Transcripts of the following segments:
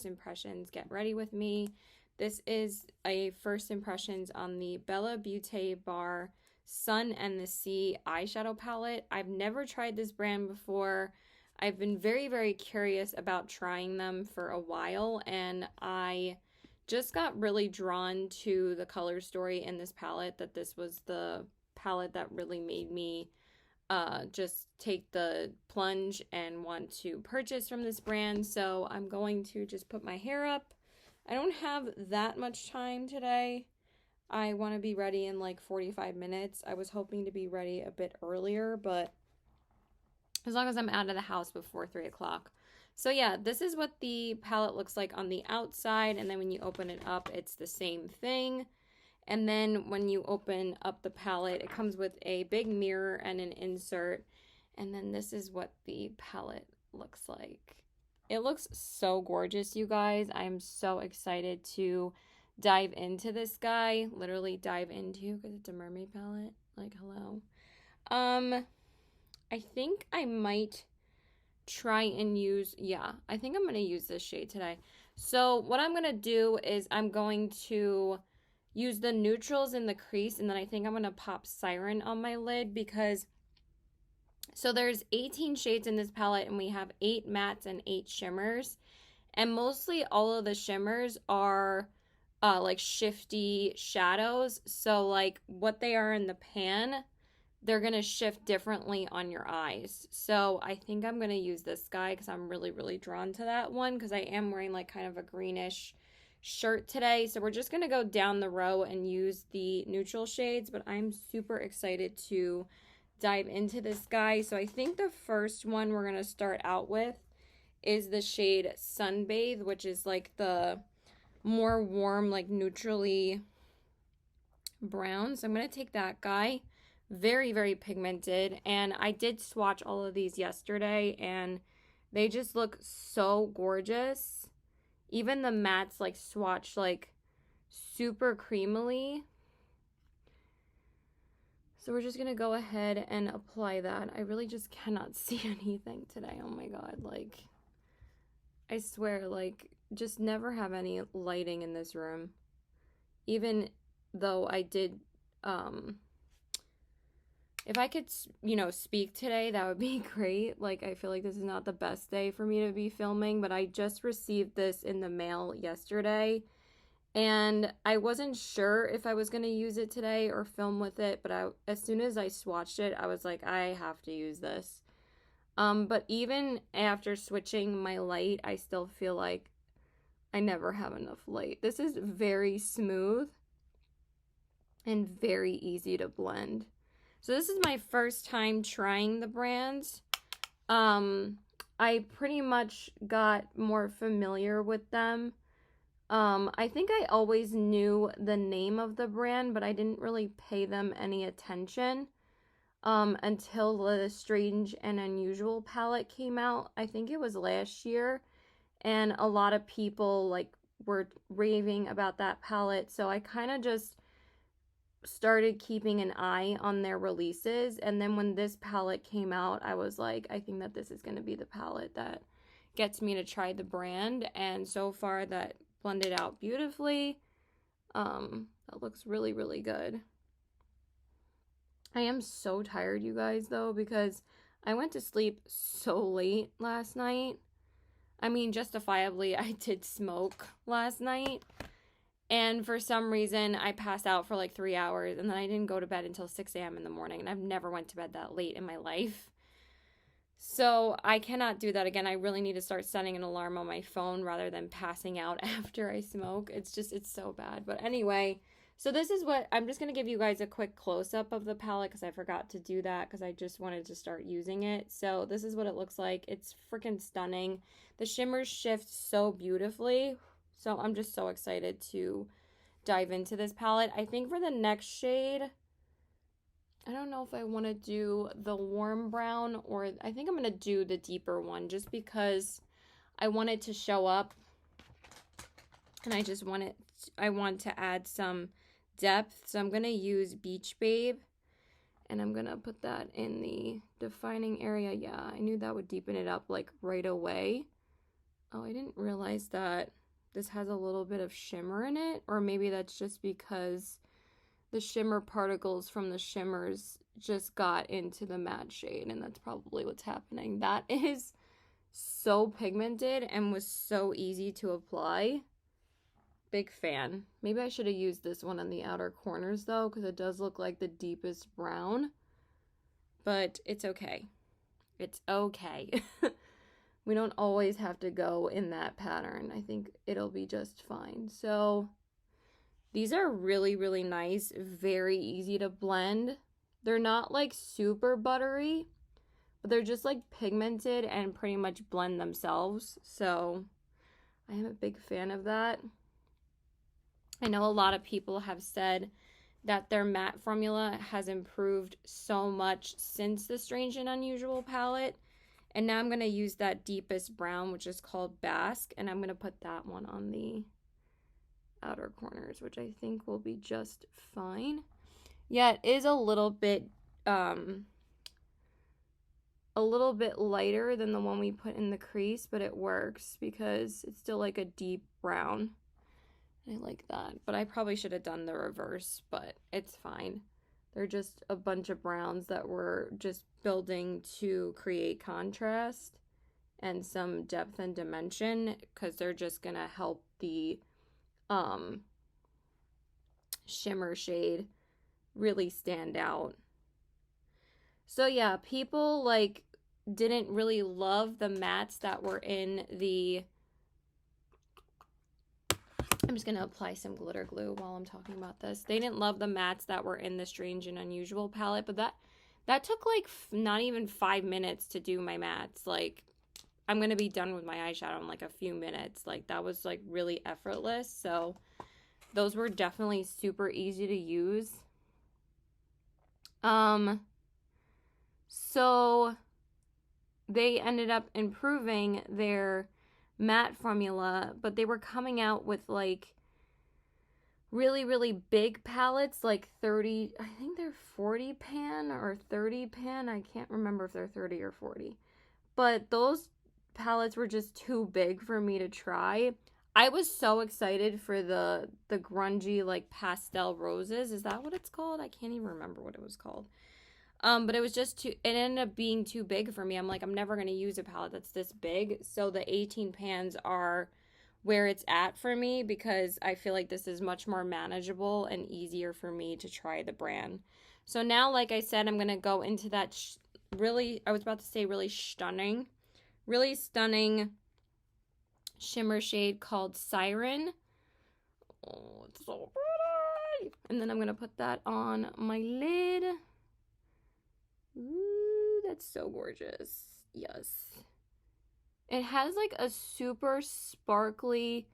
first impressions, get ready with me. This is a first impressions on the Bella Beaute Bar Sun and the Sea eyeshadow palette. I've never tried this brand before. I've been very, very curious about trying them for a while, and I just got really drawn to the color story in this palette, that this was the palette that really made me just take the plunge and want to purchase from this brand. So I'm going to just put my hair up. I don't have that much time today. I want to be ready in like 45 minutes. I was hoping to be ready a bit earlier, but as long as I'm out of the house before 3 o'clock. So yeah, this is what the palette looks like on the outside, and then when you open it up, it's the same thing. And then when you open up the palette, it comes with a big mirror and an insert. And then this is what the palette looks like. It looks so gorgeous, you guys. I'm so excited to dive into this guy. Literally dive into, because it's a mermaid palette. Like, hello. I think I might try and use, I think I'm going to use this shade today. So what I'm going to do is I'm going to use the neutrals in the crease, and then I think I'm going to pop Siren on my lid, because so there's 18 shades in this palette, and we have 8 mattes and 8 shimmers, and mostly all of the shimmers are like shifty shadows. So like what they are in the pan, they're going to shift differently on your eyes. So I think I'm going to use this guy because I'm really, really drawn to that one, because I am wearing like kind of a greenish shirt today. So we're just going to go down the row and use the neutral shades, but I'm super excited to dive into this guy. So I think the first one we're going to start out with is the shade Sunbathe, which is like the more warm, like neutrally brown. So I'm going to take that guy. Very, very pigmented, and I did swatch all of these yesterday, and they just look so gorgeous. Even the mattes like swatch like super creamily. So we're just gonna go ahead and apply that. I really just cannot see anything today. Oh my god, like I swear, like just never have any lighting in this room. Even though I did if I could, you know, speak today, that would be great. Like, I feel like this is not the best day for me to be filming, but I just received this in the mail yesterday, and I wasn't sure if I was going to use it today or film with it, but as soon as I swatched it, I was like, I have to use this. But even after switching my light, I still feel like I never have enough light. This is very smooth and very easy to blend. So this is my first time trying the brand. I pretty much got more familiar with them. I think I always knew the name of the brand, but I didn't really pay them any attention until the Strange and Unusual palette came out. I think it was last year, and a lot of people like were raving about that palette, so I kind of just started keeping an eye on their releases. And then when this palette came out, I was like, I think that this is going to be the palette that gets me to try the brand. And so far that blended out beautifully. That looks really, really good. I am so tired, you guys, though, because I went to sleep so late last night. I mean, justifiably, I did smoke last night. And for some reason, I passed out for like 3 hours, and then I didn't go to bed until 6 a.m. in the morning, and I've never went to bed that late in my life. So I cannot do that again. I really need to start setting an alarm on my phone rather than passing out after I smoke. It's so bad. But anyway, so this is what, I'm just going to give you guys a quick close-up of the palette because I forgot to do that because I just wanted to start using it. So this is what it looks like. It's freaking stunning. The shimmers shift so beautifully. So I'm just so excited to dive into this palette. I think for the next shade, I don't know if I want to do the warm brown, or I think I'm going to do the deeper one just because I want it to show up. And I want to add some depth. So I'm going to use Beach Babe. And I'm going to put that in the defining area. Yeah, I knew that would deepen it up like right away. Oh, I didn't realize that this has a little bit of shimmer in it, or maybe that's just because the shimmer particles from the shimmers just got into the matte shade, and that's probably what's happening. That is so pigmented and was so easy to apply. Big fan. Maybe I should have used this one on the outer corners though, because it does look like the deepest brown, but it's okay. It's okay. We don't always have to go in that pattern. I think it'll be just fine. So these are really, really nice, very easy to blend. They're not like super buttery, but they're just like pigmented and pretty much blend themselves. So I am a big fan of that. I know a lot of people have said that their matte formula has improved so much since the Strange and Unusual palette. And now I'm going to use that deepest brown, which is called Basque, and I'm going to put that one on the outer corners, which I think will be just fine. Yeah, it is a little bit lighter than the one we put in the crease, but it works because it's still like a deep brown. I like that, but I probably should have done the reverse, but it's fine. They're just a bunch of browns that we're just building to create contrast and some depth and dimension, because they're just gonna help the shimmer shade really stand out. So yeah, people like didn't really love the mattes that were in the, I'm just going to apply some glitter glue while I'm talking about this. They didn't love the mattes that were in the Strange and Unusual palette, but that took like not even 5 minutes to do my mattes. Like, I'm going to be done with my eyeshadow in like a few minutes. Like, that was like really effortless. So those were definitely super easy to use. So they ended up improving their matte formula, but they were coming out with like really, really big palettes, like 30, I think they're 40 pan or 30 pan. I can't remember if they're 30 or 40. But those palettes were just too big for me to try. I was so excited for the grungy like pastel roses. Is that what it's called? I can't even remember what it was called. But it was just too, it ended up being too big for me. I'm like, I'm never going to use a palette that's this big. So the 18 pans are where it's at for me, because I feel like this is much more manageable and easier for me to try the brand. So now, like I said, I'm going to go into that really, I was about to say really stunning shimmer shade called Siren. Oh, it's so pretty. And then I'm going to put that on my lid. Ooh, that's so gorgeous. Yes. It has like a super sparkly,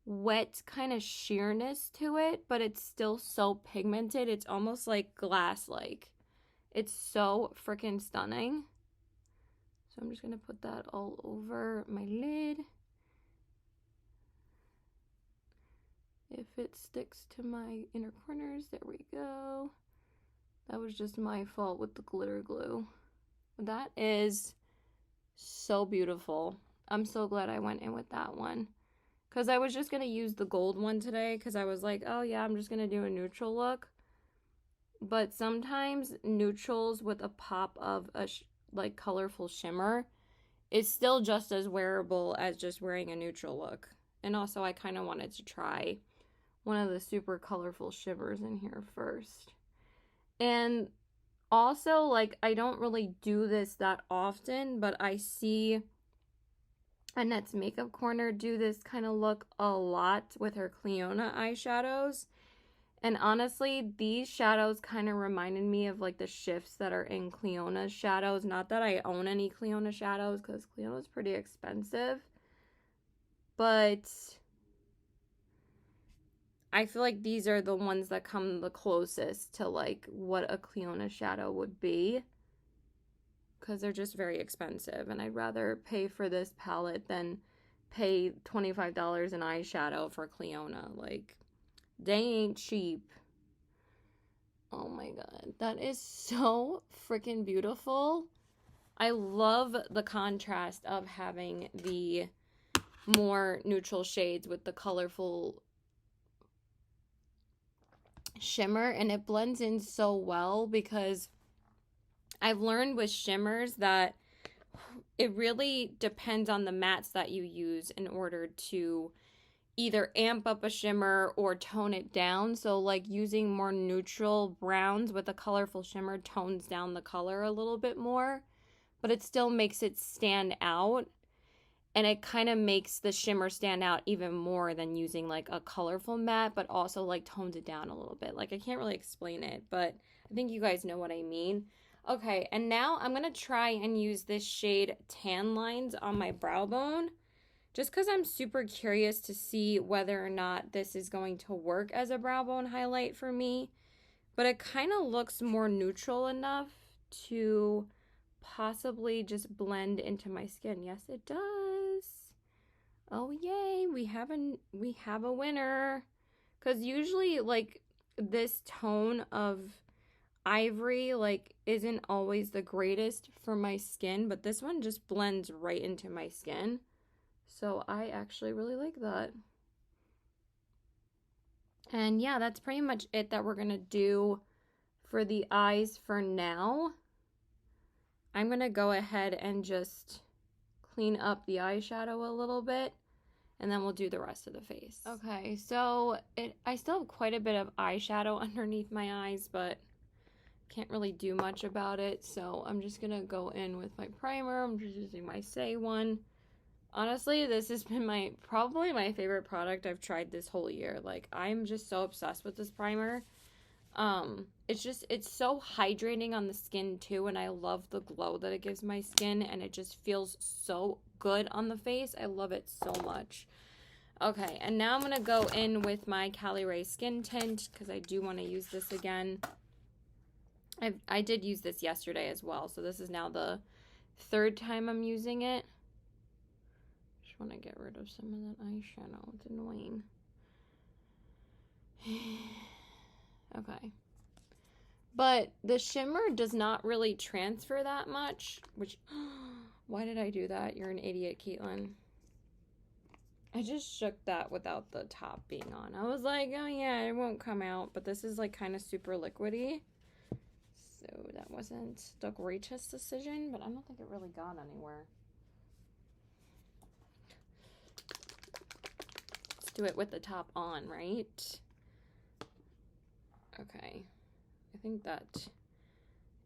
wet kind of sheerness to it, but it's still so pigmented. It's almost like glass-like. It's so freaking stunning. So I'm just going to put that all over my lid. If it sticks to my inner corners, there we go. That was just my fault with the glitter glue. That is so beautiful. I'm so glad I went in with that one, because I was just going to use the gold one today, because I was like, oh yeah, I'm just going to do a neutral look. But sometimes neutrals with a pop of a like colorful shimmer is still just as wearable as just wearing a neutral look. And also I kind of wanted to try one of the super colorful shimmers in here first. And also, like, I don't really do this that often, but I see Annette's Makeup Corner do this kind of look a lot with her Cliona eyeshadows. And honestly, these shadows kind of reminded me of like the shifts that are in Cliona's shadows. Not that I own any Cliona shadows, because Cliona's pretty expensive. But I feel like these are the ones that come the closest to like what a Cliona shadow would be, because they're just very expensive, and I'd rather pay for this palette than pay $25 an eyeshadow for Cliona. Like, they ain't cheap. Oh my god, that is so freaking beautiful. I love the contrast of having the more neutral shades with the colorful shimmer, and it blends in so well because I've learned with shimmers that it really depends on the mattes that you use in order to either amp up a shimmer or tone it down. So like using more neutral browns with a colorful shimmer tones down the color a little bit more, but it still makes it stand out. And it kind of makes the shimmer stand out even more than using like a colorful matte, but also like tones it down a little bit. Like I can't really explain it, but I think you guys know what I mean. Okay, and now I'm going to try and use this shade Tan Lines on my brow bone, just because I'm super curious to see whether or not this is going to work as a brow bone highlight for me. But it kind of looks more neutral enough to possibly just blend into my skin. Yes, it does. Oh yay, we have a winner. Cuz usually like this tone of ivory like isn't always the greatest for my skin, but this one just blends right into my skin. So I actually really like that. And yeah, that's pretty much it that we're going to do for the eyes for now. I'm going to go ahead and just clean up the eyeshadow a little bit, and then we'll do the rest of the face. Okay, so I still have quite a bit of eyeshadow underneath my eyes, but can't really do much about it, so I'm just going to go in with my primer. I'm just using my Say one. Honestly, this has been probably my favorite product I've tried this whole year. Like, I'm just so obsessed with this primer. It's so hydrating on the skin too, and I love the glow that it gives my skin, and it just feels so good on the face. I love it so much. Okay, and now I'm going to go in with my Cali Ray Skin Tint because I do want to use this again. I did use this yesterday as well, so this is now the third time I'm using it. Just want to get rid of some of that eyeshadow. It's annoying. Okay. But the shimmer does not really transfer that much, which, why did I do that? You're an idiot, Caitlin. I just shook that without the top being on. I was like, oh yeah, it won't come out, but this is like kind of super liquidy. So that wasn't the greatest decision, but I don't think it really got anywhere. Let's do it with the top on, right? Okay. I think that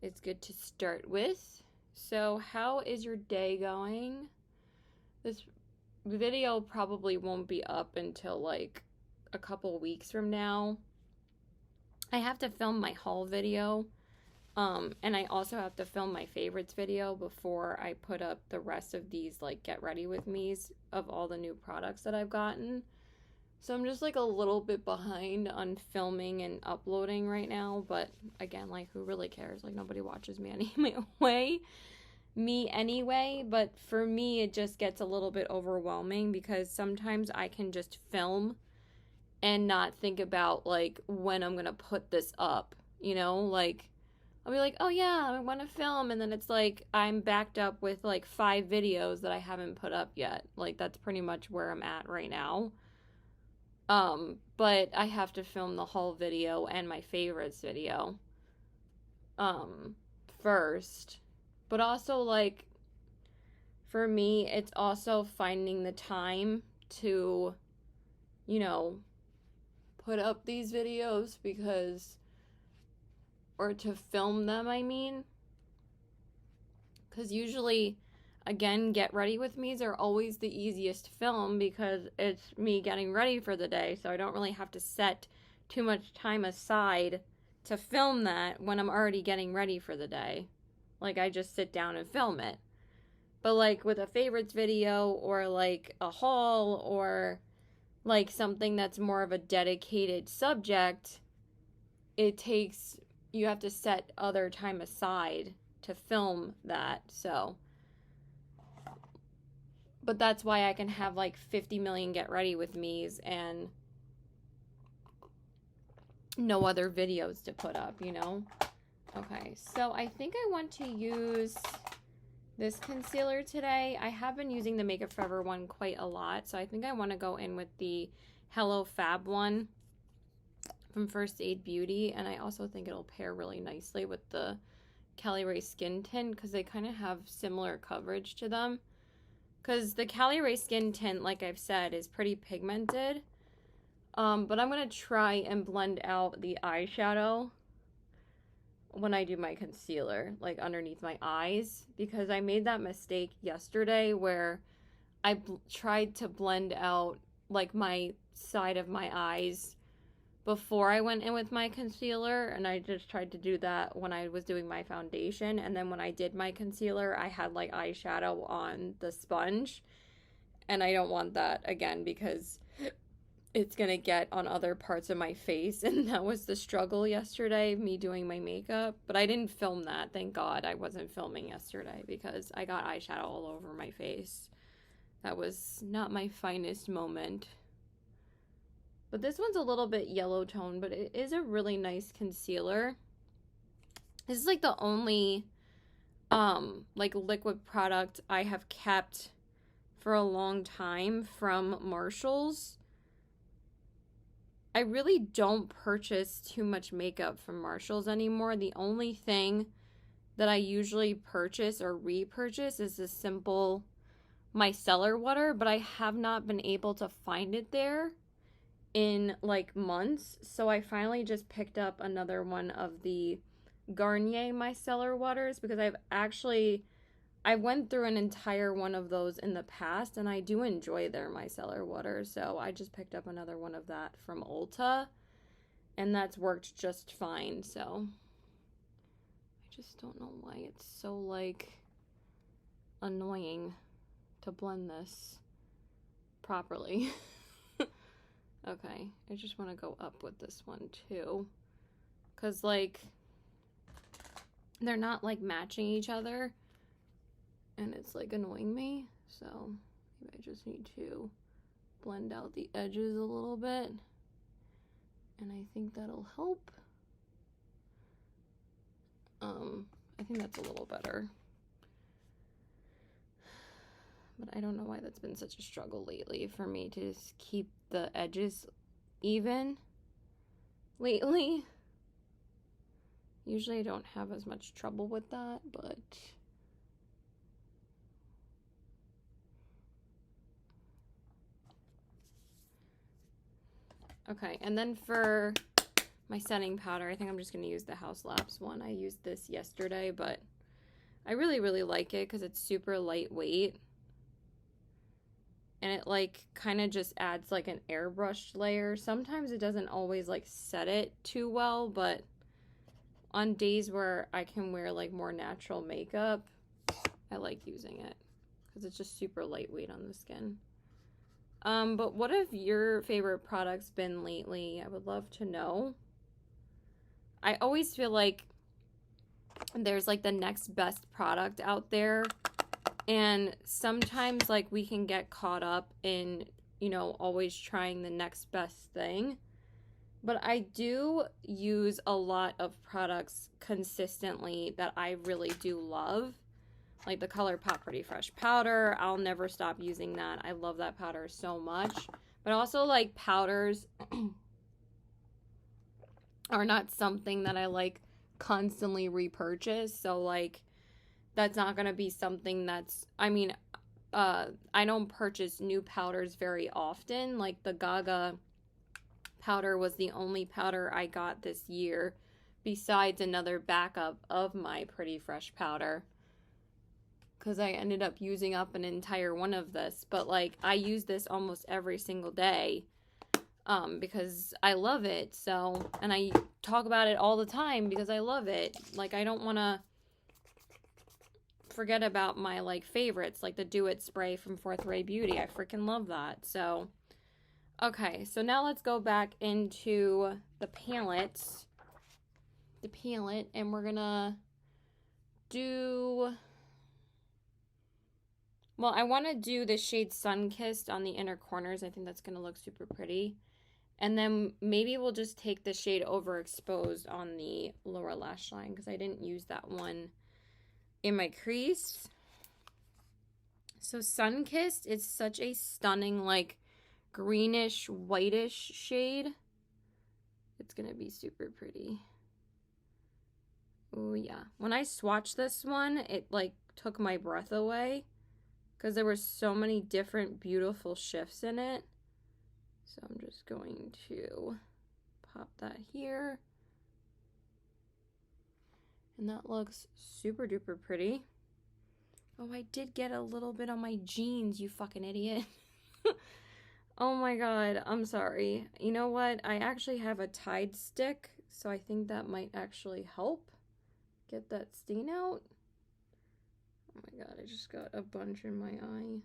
is good to start with. So how is your day going? This video probably won't be up until like a couple weeks from now. I have to film my haul video, and I also have to film my favorites video before I put up the rest of these like get ready with me's of all the new products that I've gotten. So I'm just like a little bit behind on filming and uploading right now, but again, like who really cares? Like nobody watches me anyway, but for me it just gets a little bit overwhelming because sometimes I can just film and not think about like when I'm going to put this up, you know? Like I'll be like, "Oh yeah, I want to film," and then it's like I'm backed up with like 5 videos that I haven't put up yet. Like that's pretty much where I'm at right now. But I have to film the whole video and my favorites video, first. But also, like, for me, it's also finding the time to, you know, put up these videos or to film them, I mean. Because usually, again, get ready with me's are always the easiest to film because it's me getting ready for the day, so I don't really have to set too much time aside to film that when I'm already getting ready for the day. Like, I just sit down and film it. But, like, with a favorites video or, like, a haul or, like, something that's more of a dedicated subject, you have to set other time aside to film that, so. But that's why I can have like 50 million get ready with me's and no other videos to put up, you know? Okay, so I think I want to use this concealer today. I have been using the Makeup Forever one quite a lot, so I think I want to go in with the Hello Fab one from First Aid Beauty, and I also think it'll pair really nicely with the Cali Ray Skin Tint because they kind of have similar coverage to them. Because the Cali Ray Skin Tint, like I've said, is pretty pigmented. But I'm going to try and blend out the eyeshadow when I do my concealer, like underneath my eyes, because I made that mistake yesterday where I tried to blend out like my side of my eyes before I went in with my concealer, and I just tried to do that when I was doing my foundation, and then when I did my concealer, I had like eyeshadow on the sponge, and I don't want that again because it's gonna get on other parts of my face, and that was the struggle yesterday, me doing my makeup. But I didn't film that, thank God I wasn't filming yesterday because I got eyeshadow all over my face. That was not my finest moment. But this one's a little bit yellow tone, but it is a really nice concealer. This is like the only like liquid product I have kept for a long time from Marshalls. I really don't purchase too much makeup from Marshalls anymore. The only thing that I usually purchase or repurchase is the simple micellar water, but I have not been able to find it there in like months. So I finally just picked up another one of the Garnier micellar waters because I went through an entire one of those in the past, and I do enjoy their micellar water, so I just picked up another one of that from Ulta, and that's worked just fine. So I just don't know why it's so like annoying to blend this properly. Okay, I just want to go up with this one too, because like they're not like matching each other, and it's like annoying me, so maybe I just need to blend out the edges a little bit, and I think that'll help. I think that's a little better, but I don't know why that's been such a struggle lately for me to just keep the edges even lately. Usually I don't have as much trouble with that, but okay, and then for my setting powder, I think I'm just going to use the House Labs one. I used this yesterday, but I really, really like it because it's super lightweight. And it like kind of just adds like an airbrushed layer. Sometimes it doesn't always like set it too well, but on days where I can wear like more natural makeup, I like using it because it's just super lightweight on the skin. But what have your favorite products been lately? I would love to know. I always feel like there's like the next best product out there, and sometimes like we can get caught up in, you know, always trying the next best thing. But I do use a lot of products consistently that I really do love. Like the ColourPop Pretty Fresh powder. I'll never stop using that. I love that powder so much. But also like powders are not something that I like constantly repurchase. So like that's not going to be something that's, I mean, I don't purchase new powders very often. Like the Gaga powder was the only powder I got this year besides another backup of my Pretty Fresh powder, because I ended up using up an entire one of this. But like I use this almost every single day because I love it. So, and I talk about it all the time because I love it. Like I don't want to forget about my like favorites, like the Do It spray from Fourth Ray Beauty. I freaking love that. So okay, so now let's go back into the palette, and we're gonna do, well, I want to do the shade Sunkissed on the inner corners. I think that's gonna look super pretty. And then maybe we'll just take the shade Overexposed on the lower lash line because I didn't use that one in my crease. So Sunkissed is such a stunning, like, greenish, whitish shade. It's gonna be super pretty. Oh, yeah. When I swatched this one, it, like, took my breath away because there were so many different beautiful shifts in it. So I'm just going to pop that here. And that looks super duper pretty. Oh, I did get a little bit on my jeans, you fucking idiot. Oh my god, I'm sorry. You know what? I actually have a Tide stick, so I think that might actually help get that stain out. Oh my god, I just got a bunch in my eye.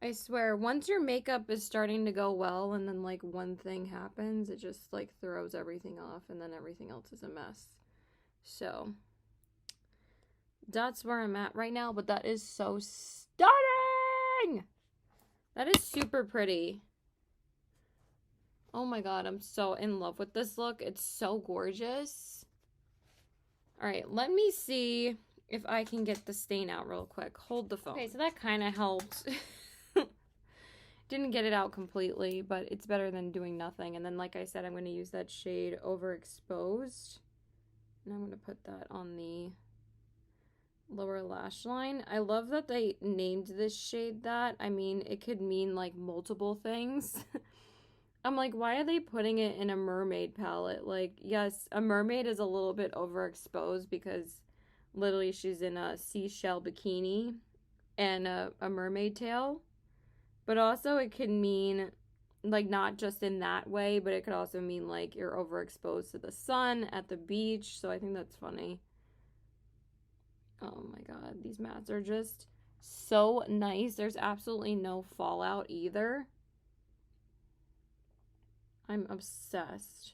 I swear, once your makeup is starting to go well and then like one thing happens, it just like throws everything off and then everything else is a mess. So that's where I'm at right now, but that is so stunning! That is super pretty. Oh my god, I'm so in love with this look. It's so gorgeous. All right, let me see if I can get the stain out real quick. Hold the phone. Okay, so that kind of helped. Didn't get it out completely, but it's better than doing nothing. And then, like I said, I'm going to use that shade Overexposed. And I'm going to put that on the lower lash line. I love that they named this shade that. I mean, it could mean, like, multiple things. I'm like, why are they putting it in a mermaid palette? Like, yes, a mermaid is a little bit overexposed because literally she's in a seashell bikini and a mermaid tail. But also it can mean, like, not just in that way, but it could also mean, like, you're overexposed to the sun at the beach. So I think that's funny. Oh my god, these mattes are just so nice. There's absolutely no fallout either. I'm obsessed.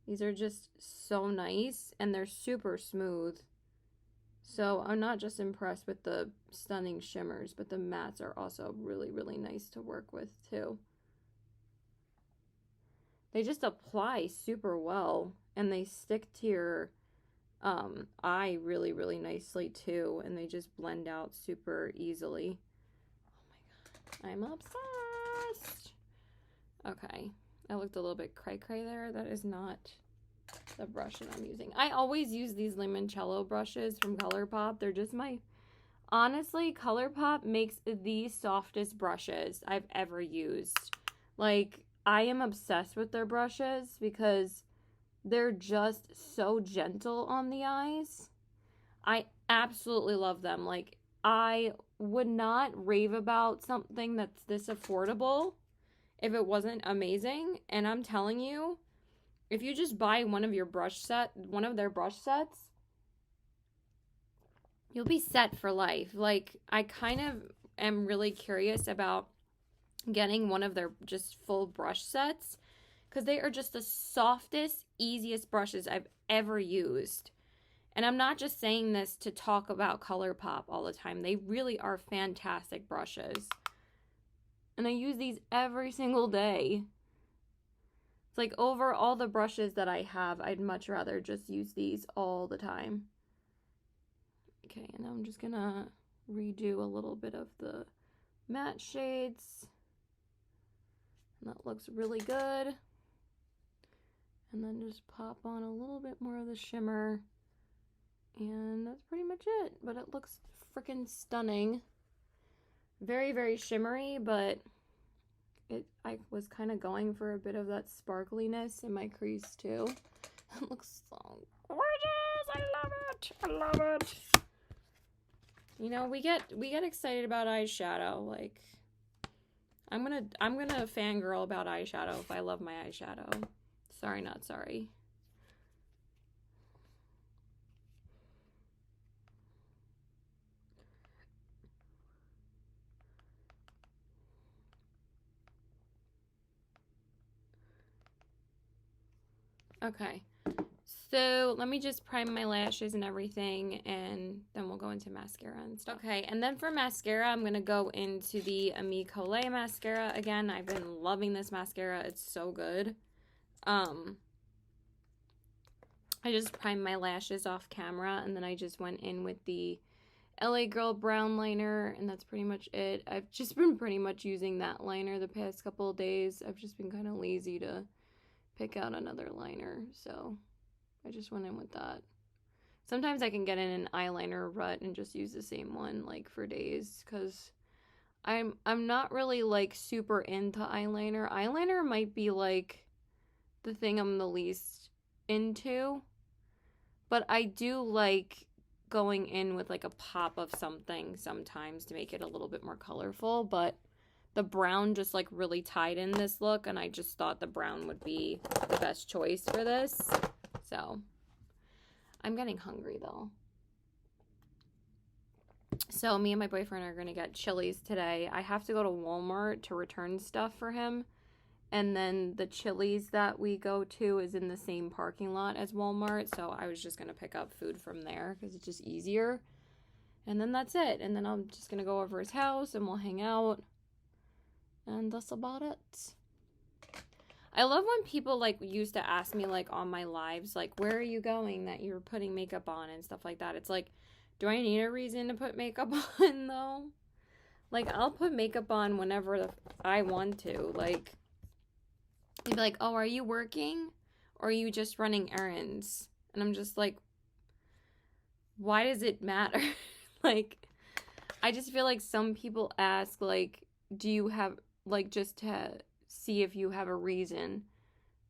These are just so nice, and they're super smooth. So I'm not just impressed with the stunning shimmers, but the mattes are also really, really nice to work with too. They just apply super well, and they stick to your eye really, really nicely too, and they just blend out super easily. Oh my god, I'm obsessed. Okay, I looked a little bit cray-cray there. That is not the brush that I'm using. I always use these limoncello brushes from ColourPop. They're just my... Honestly, ColourPop makes the softest brushes I've ever used. Like, I am obsessed with their brushes because they're just so gentle on the eyes. I absolutely love them. Like, I would not rave about something that's this affordable if it wasn't amazing. And I'm telling you, if you just buy one of their brush sets, you'll be set for life. Like, I kind of am really curious about getting one of their just full brush sets because they are just the softest, easiest brushes I've ever used. And I'm not just saying this to talk about ColourPop all the time. They really are fantastic brushes. And I use these every single day. It's like over all the brushes that I have, I'd much rather just use these all the time. Okay, and now I'm just gonna redo a little bit of the matte shades. And that looks really good. And then just pop on a little bit more of the shimmer. And that's pretty much it. But it looks freaking stunning. Very, very shimmery, but I was kind of going for a bit of that sparkliness in my crease too. It looks so gorgeous. I love it. I love it. You know, we get excited about eyeshadow. Like, I'm gonna fangirl about eyeshadow if I love my eyeshadow. Sorry, not sorry. Okay, so let me just prime my lashes and everything, and then we'll go into mascara and stuff. Okay, and then for mascara, I'm going to go into the Ami Collet mascara. Again, I've been loving this mascara. It's so good. I just primed my lashes off camera, and then I just went in with the LA Girl brown liner, and that's pretty much it. I've just been pretty much using that liner the past couple of days. I've just been kind of lazy to pick out another liner, so I just went in with that. Sometimes I can get in an eyeliner rut and just use the same one like for days, because I'm not really like super into eyeliner. Eyeliner might be like the thing I'm the least into, but I do like going in with like a pop of something sometimes to make it a little bit more colorful, but the brown just like really tied in this look, and I just thought the brown would be the best choice for this. So I'm getting hungry though. So me and my boyfriend are gonna get Chili's today. I have to go to Walmart to return stuff for him, and then the Chili's that we go to is in the same parking lot as Walmart, so I was just gonna pick up food from there because it's just easier. And then that's it. And then I'm just gonna go over his house and we'll hang out, and that's about it. I love when people like used to ask me like on my lives, like, where are you going that you're putting makeup on and stuff like that. It's like, do I need a reason to put makeup on though? Like, I'll put makeup on whenever I want to. Like, they'd be like, oh, are you working? Or are you just running errands? And I'm just like, why does it matter? Like, I just feel like some people ask, like, do you have, like, just to see if you have a reason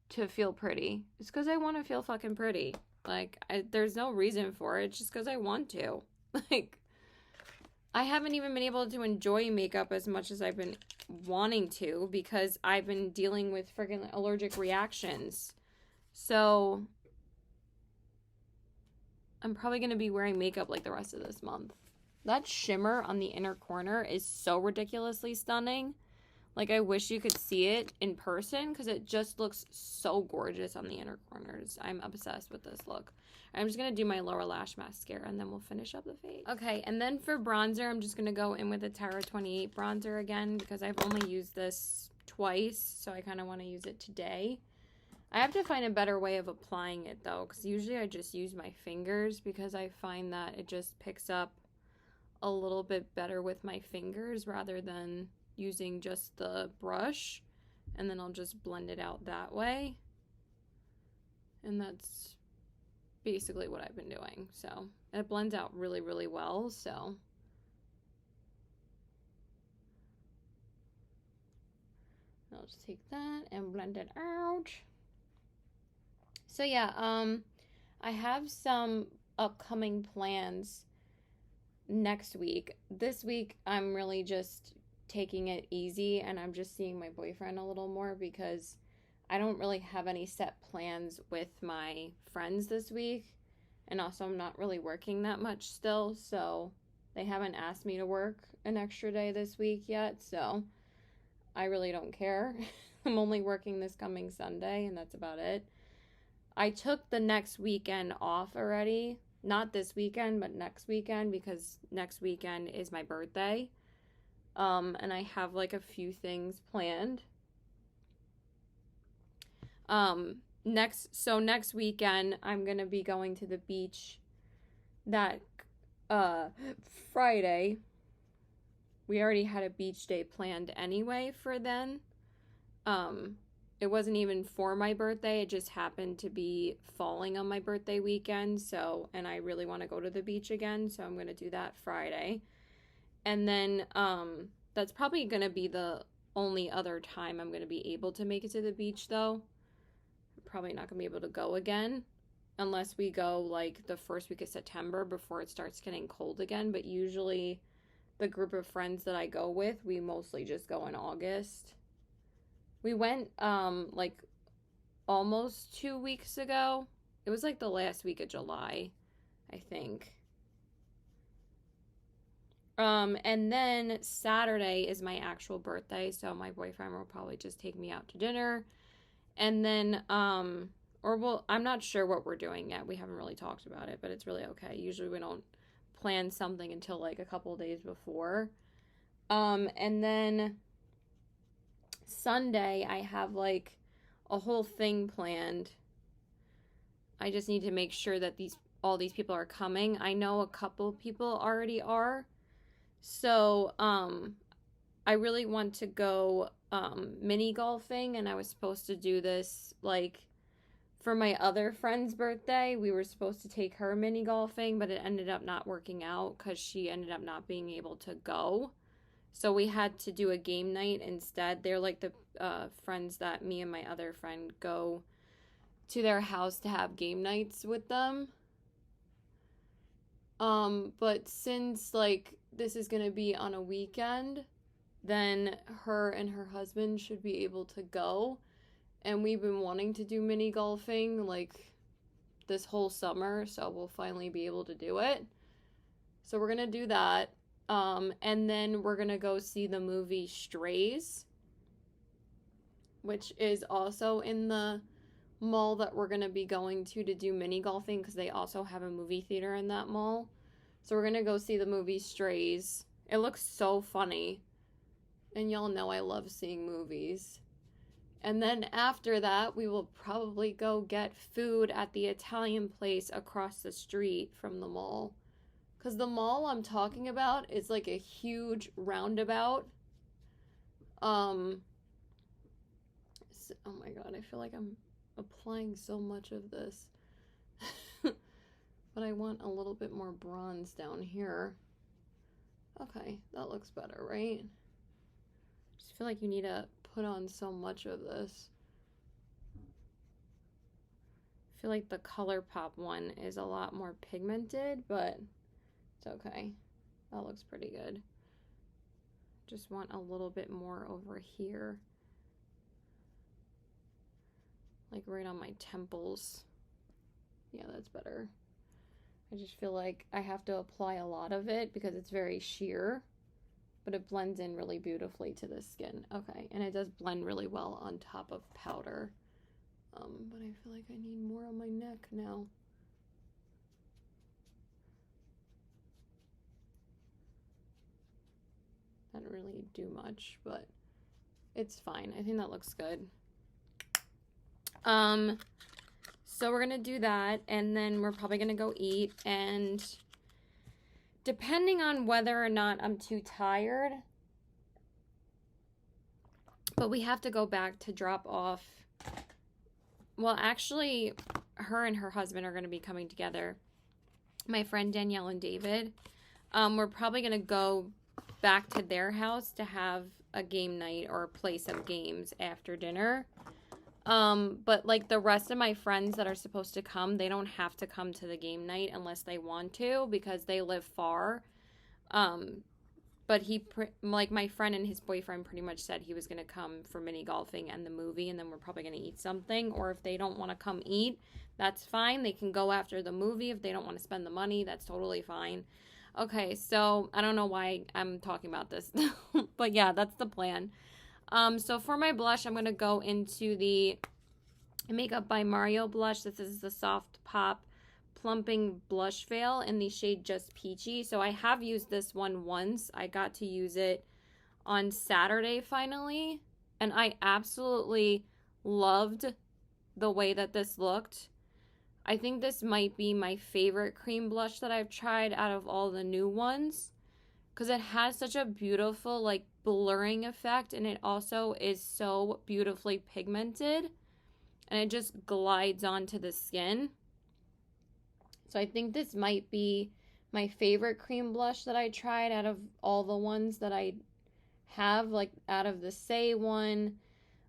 to feel pretty. It's because I want to feel fucking pretty. Like, there's no reason for it. It's just because I want to. Like, I haven't even been able to enjoy makeup as much as I've been wanting to because I've been dealing with freaking allergic reactions. So I'm probably going to be wearing makeup like the rest of this month. That shimmer on the inner corner is so ridiculously stunning. Like, I wish you could see it in person because it just looks so gorgeous on the inner corners. I'm obsessed with this look. I'm just going to do my lower lash mascara and then we'll finish up the face. Okay, and then for bronzer, I'm just going to go in with the Tara 28 bronzer again because I've only used this twice, so I kind of want to use it today. I have to find a better way of applying it, though, because usually I just use my fingers because I find that it just picks up a little bit better with my fingers rather than using just the brush, and then I'll just blend it out that way. And that's basically what I've been doing. So it blends out really, really well. So I'll just take that and blend it out. So yeah, I have some upcoming plans next week. This week I'm really just taking it easy, and I'm just seeing my boyfriend a little more because I don't really have any set plans with my friends this week, and also I'm not really working that much still, so they haven't asked me to work an extra day this week yet, so I really don't care. I'm only working this coming Sunday, and that's about it. I took the next weekend off already, not this weekend, but next weekend, because next weekend is my birthday. And I have like a few things planned. Next weekend I'm gonna be going to the beach that Friday. We already had a beach day planned anyway for then. It wasn't even for my birthday, it just happened to be falling on my birthday weekend, so, and I really want to go to the beach again, so I'm gonna do that Friday. And then, that's probably going to be the only other time I'm going to be able to make it to the beach, though. I'm probably not going to be able to go again unless we go, like, the first week of September before it starts getting cold again. But usually the group of friends that I go with, we mostly just go in August. We went, like, almost 2 weeks ago. It was, like, the last week of July, I think. And then Saturday is my actual birthday, so my boyfriend will probably just take me out to dinner. And then, I'm not sure what we're doing yet. We haven't really talked about it, but it's really okay. Usually we don't plan something until like a couple of days before. And then Sunday I have like a whole thing planned. I just need to make sure that these all these people are coming. I know a couple people already are. So, I really want to go mini golfing, and I was supposed to do this like for my other friend's birthday. We were supposed to take her mini golfing, but it ended up not working out because she ended up not being able to go. So we had to do a game night instead. They're like the friends that me and my other friend go to their house to have game nights with them. But since like this is gonna be on a weekend, then her and her husband should be able to go. And we've been wanting to do mini golfing like this whole summer, so we'll finally be able to do it. So we're gonna do that. And then we're gonna go see the movie Strays, which is also in the mall that we're gonna be going to do mini golfing, because they also have a movie theater in that mall. So we're gonna go see the movie Strays. It looks so funny, and y'all know I love seeing movies. And then after that, we will probably go get food at the Italian place across the street from the mall. Because the mall I'm talking about is like a huge roundabout. Oh my god, I feel like I'm applying so much of this. But I want a little bit more bronze down here. Okay, that looks better, right? Just feel like you need to put on so much of this. I feel like the ColourPop one is a lot more pigmented, but it's okay. That looks pretty good. Just want a little bit more over here. Like right on my temples. Yeah, that's better. I just feel like I have to apply a lot of it because it's very sheer, but it blends in really beautifully to the skin. Okay, and it does blend really well on top of powder. But I feel like I need more on my neck now. I didn't really do much, but it's fine. I think that looks good. So we're gonna do that, and then we're probably gonna go eat, and depending on whether or not I'm too tired, but we have to go back to drop off. Well, actually, her and her husband are gonna be coming together. My friend Danielle and David. We're probably gonna go back to their house to have a game night or a place of games after dinner. But like the rest of my friends that are supposed to come, they don't have to come to the game night unless they want to, because they live far. But like my friend and his boyfriend pretty much said he was going to come for mini golfing and the movie, and then we're probably going to eat something. Or if they don't want to come eat, that's fine. They can go after the movie. If they don't want to spend the money, that's totally fine. Okay, so I don't know why I'm talking about this, but yeah, that's the plan. So for my blush, I'm going to go into the Makeup by Mario blush. This is the Soft Pop Plumping Blush Veil in the shade Just Peachy. So I have used this one once. I got to use it on Saturday finally, and I absolutely loved the way that this looked. I think this might be my favorite cream blush that I've tried out of all the new ones, because it has such a beautiful like blurring effect, and it also is so beautifully pigmented, and it just glides onto the skin. So I think this might be my favorite cream blush that I tried out of all the ones that I have, like out of the Say one,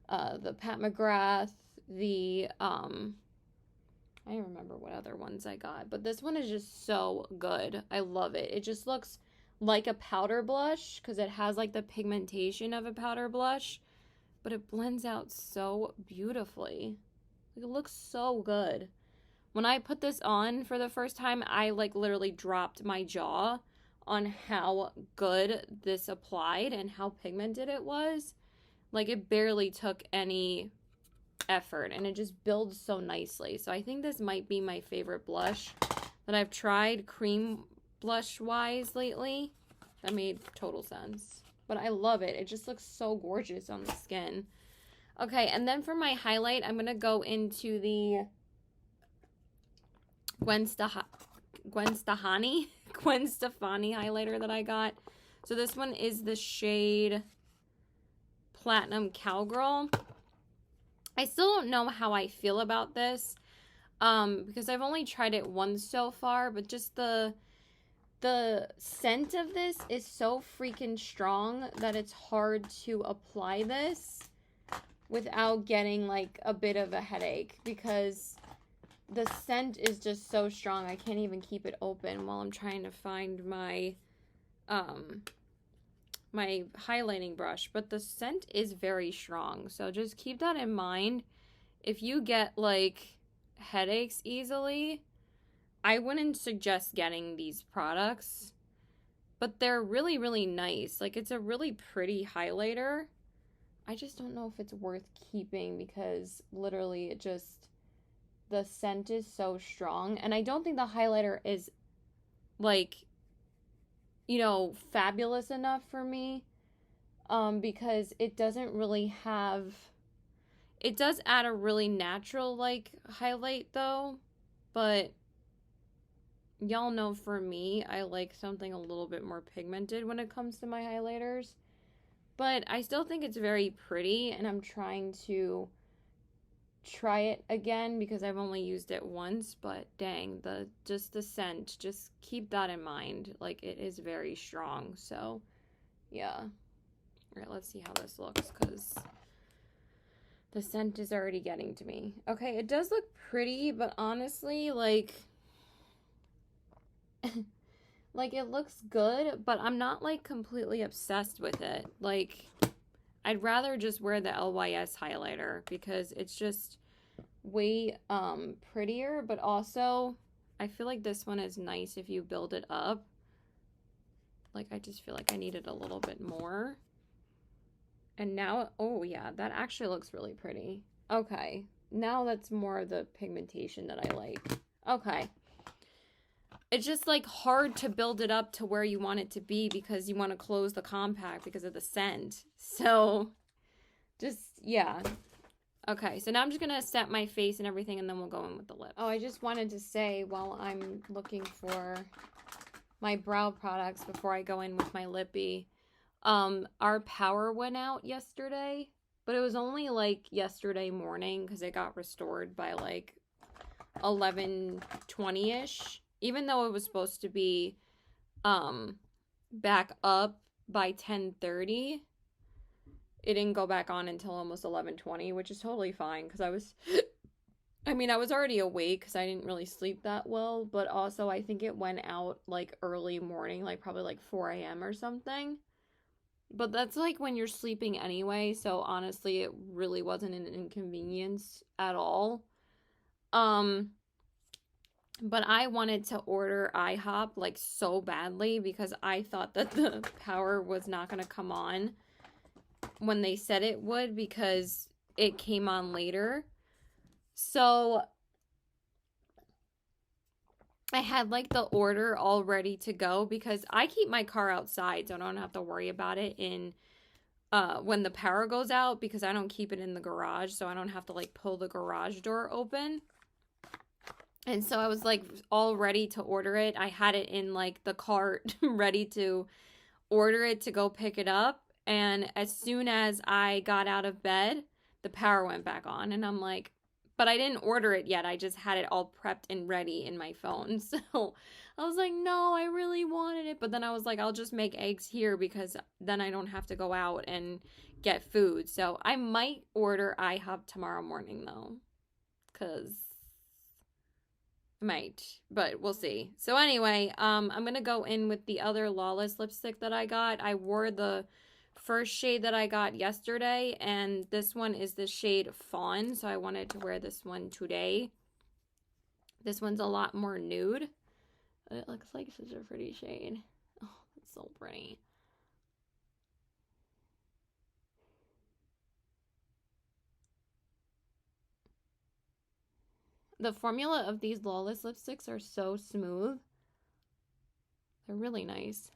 the Pat McGrath, the I don't remember what other ones I got, but this one is just so good. I love it. It just looks like a powder blush because it has like the pigmentation of a powder blush, but it blends out so beautifully. Like, it looks so good. When I put this on for the first time, I like literally dropped my jaw on how good this applied and how pigmented it was. Like, it barely took any effort, and it just builds so nicely. So I think this might be my favorite blush that I've tried cream blush wise lately. That made total sense, but I love it. It just looks so gorgeous on the skin. Okay, and then for my highlight, I'm gonna go into the Gwen Stefani Gwen Stefani highlighter that I got. So this one is the shade Platinum Cowgirl. I still don't know how I feel about this because I've only tried it once so far, but just the scent of this is so freaking strong that it's hard to apply this without getting like a bit of a headache, because the scent is just so strong. I can't even keep it open while I'm trying to find my my highlighting brush, but the scent is very strong. So just keep that in mind. If you get like headaches easily, I wouldn't suggest getting these products, but they're really, really nice. Like, it's a really pretty highlighter. I just don't know if it's worth keeping because literally it just, the scent is so strong. And I don't think the highlighter is like, you know, fabulous enough for me, because it doesn't really have, it does add a really natural like highlight though, but y'all know for me, I like something a little bit more pigmented when it comes to my highlighters. But I still think it's very pretty, and I'm trying to try it again because I've only used it once, but dang, the scent, just keep that in mind. Like, it is very strong. So, yeah. All right, let's see how this looks because the scent is already getting to me. Okay, it does look pretty, but honestly, like like, it looks good, but I'm not like completely obsessed with it. Like, I'd rather just wear the LYS highlighter because it's just way prettier, but also I feel like this one is nice if you build it up. Like, I just feel like I need it a little bit more. And now, oh yeah, that actually looks really pretty. Okay, now that's more of the pigmentation that I like. Okay. It's just like hard to build it up to where you want it to be because you want to close the compact because of the scent. So just, yeah. Okay, so now I'm just going to set my face and everything, and then we'll go in with the lip. Oh, I just wanted to say while I'm looking for my brow products before I go in with my lippy, our power went out yesterday, but it was only like yesterday morning because it got restored by like 11:20ish. Even though it was supposed to be back up by 10:30, it didn't go back on until almost 11:20, which is totally fine because I was already awake because I didn't really sleep that well, but also I think it went out like early morning, like probably like 4 a.m. or something. But that's like when you're sleeping anyway, so honestly, it really wasn't an inconvenience at all. But I wanted to order IHOP like so badly because I thought that the power was not going to come on when they said it would because it came on later. So I had like the order all ready to go because I keep my car outside so I don't have to worry about it in when the power goes out because I don't keep it in the garage, so I don't have to like pull the garage door open. And so I was like all ready to order it. I had it in like the cart ready to order it to go pick it up. And as soon as I got out of bed, the power went back on. And I'm like, but I didn't order it yet. I just had it all prepped and ready in my phone. So I was like, no, I really wanted it. But then I was like, I'll just make eggs here because then I don't have to go out and get food. So I might order IHOP tomorrow morning though, because might, but we'll see. So anyway, I'm gonna go in with the other Lawless lipstick that I got. I wore the first shade that I got yesterday, and this one is the shade Fawn, so I wanted to wear this one today. This one's a lot more nude. It looks like such a pretty shade. Oh, it's so pretty. The formula of these Lawless lipsticks are so smooth. They're really nice.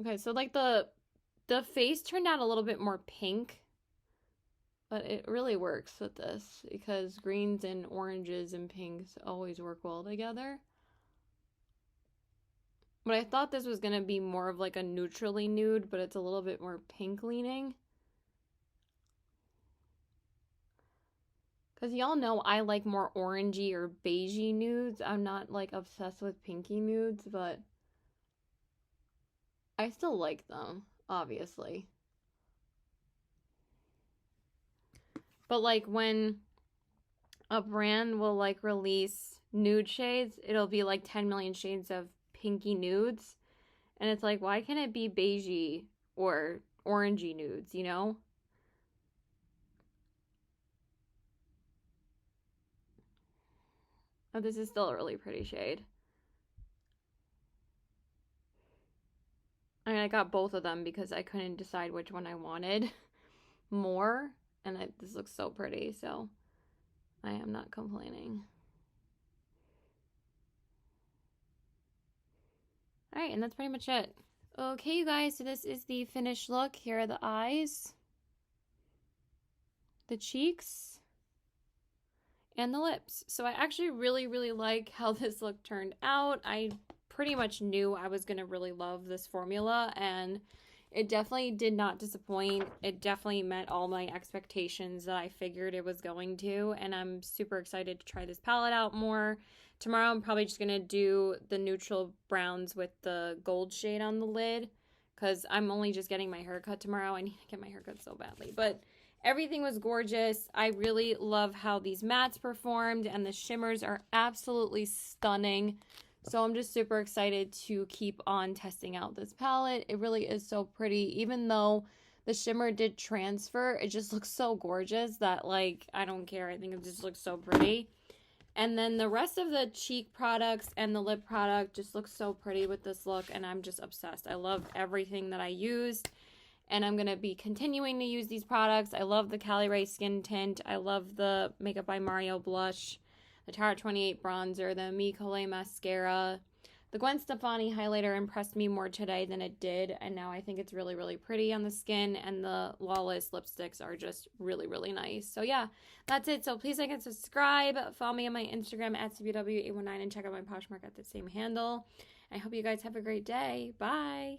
Okay, so like the face turned out a little bit more pink But it really works with this because greens and oranges and pinks always work well together. But I thought this was going to be more of like a neutrally nude, but it's a little bit more pink leaning. Because y'all know I like more orangey or beigey nudes. I'm not like obsessed with pinky nudes, but I still like them, obviously. But like when a brand will like release nude shades, it'll be like 10 million shades of pinky nudes. And it's like, why can't it be beigey or orangey nudes, you know? Oh, this is still a really pretty shade. I mean, I got both of them because I couldn't decide which one I wanted more. And this looks so pretty, so I am not complaining. All right, and that's pretty much it. Okay, you guys, so this is the finished look. Here are the eyes, the cheeks, and the lips. So I actually really, really like how this look turned out. I pretty much knew I was going to really love this formula, and it definitely did not disappoint. It definitely met all my expectations that I figured it was going to, and I'm super excited to try this palette out more. Tomorrow I'm probably just going to do the neutral browns with the gold shade on the lid because I'm only just getting my haircut tomorrow. I need to get my haircut so badly, but everything was gorgeous. I really love how these mattes performed, and the shimmers are absolutely stunning. So I'm just super excited to keep on testing out this palette. It really is so pretty. Even though the shimmer did transfer, it just looks so gorgeous that, like, I don't care. I think it just looks so pretty. And then the rest of the cheek products and the lip product just looks so pretty with this look, and I'm just obsessed. I love everything that I used, and I'm going to be continuing to use these products. I love the Cali Ray Skin Tint. I love the Makeup by Mario blush, the Tower 28 bronzer, the Micole mascara. The Gwen Stefani highlighter impressed me more today than it did, and now I think it's really, really pretty on the skin, and the Lawless lipsticks are just really, really nice. So yeah, that's it. So please like and subscribe. Follow me on my Instagram at CBW819 and check out my Poshmark at the same handle. I hope you guys have a great day. Bye!